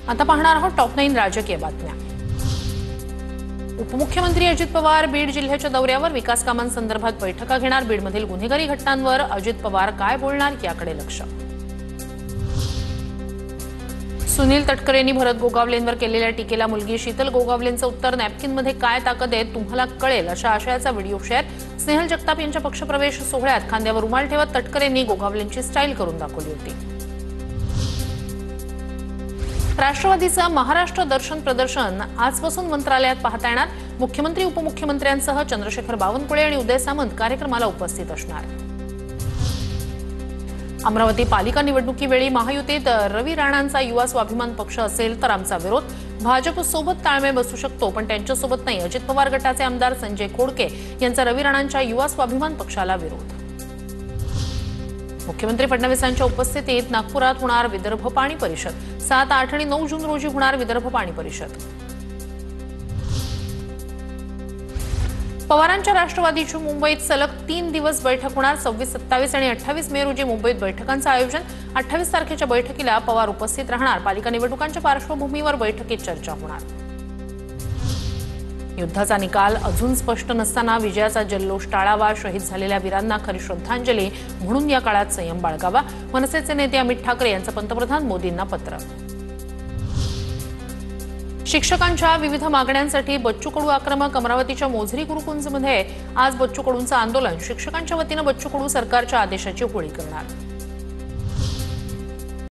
आता पाहणार आहोत टॉप 9 राजकीय बातम्या। उपमुख्यमंत्री अजित पवार बीड जिल्ह्याच्या दौऱ्यावर विकास कामांसंदर्भात बैठका घेणार। बीडमधील गुन्हेगारी घटनांवर अजित पवार काय बोलणार याकडे लक्ष। सुनील तटकरेंनी भरत गोगावलेंवर केलेल्या टीकेला मुलगी शीतल गोगावलेंचं उत्तर, नॅपकिनमध्ये काय ताकद आहे तुम्हाला कळेल अशा आशयाचा व्हिडिओ शेअर। स्नेहल जगताप यांच्या पक्षप्रवेश सोहळ्यात खांद्यावर रुमाल ठेवत तटकरेंनी गोगावलेंची स्टाईल करून दाखवली होती। राष्ट्रवादीचं महाराष्ट्र दर्शन प्रदर्शन आजपासून मंत्रालयात पाहता येणार। मुख्यमंत्री उपमुख्यमंत्र्यांसह चंद्रशेखर बावनकुळे आणि उदय सामंत कार्यक्रमाला उपस्थित असणार। अमरावती पालिका निवडणुकीवेळी महायुतीत रवी राणांचा युवा स्वाभिमान पक्ष असेल तर आमचा विरोध। भाजपसोबत ताळमेळ बसू शकतो पण त्यांच्यासोबत नाही। अजित पवार गटाचे आमदार संजय खोडके यांचा रवी राणांच्या युवा स्वाभिमान पक्षाला विरोध। मुख्यमंत्री फडणवीसांच्या उपस्थितीत नागपुरात होणार विदर्भ पाणी परिषद। 7, 8 आणि 9 जून रोजी होणार विदर्भ पाणी परिषद। पवारांच्या राष्ट्रवादीची मुंबईत सलग 3 दिवस बैठक होणार। 26, 27 आणि 28 मे रोजी मुंबईत बैठकांचं आयोजन। 28 तारखेच्या बैठकीला पवार उपस्थित राहणार। पालिका निवडणुकांच्या पार्श्वभूमीवर बैठकीत चर्चा होणार। युद्धाचा निकाल अजून स्पष्ट नसताना विजयाचा जल्लोष टाळावा। शहीद झालेल्या वीरांना खरी श्रद्धांजली म्हणून या काळात संयम बाळगावा। मनसेचे नेते अमित ठाकरे यांचं पंतप्रधान मोदींना पत्र। शिक्षकांच्या विविध मागण्यांसाठी बच्चू कडू आक्रमक। अमरावतीच्या मोझरी गुरुकुंजमध्ये आज बच्चू कडूंचं आंदोलन। शिक्षकांच्या वतीनं बच्चू कडू सरकारच्या आदेशाची होळी करणार।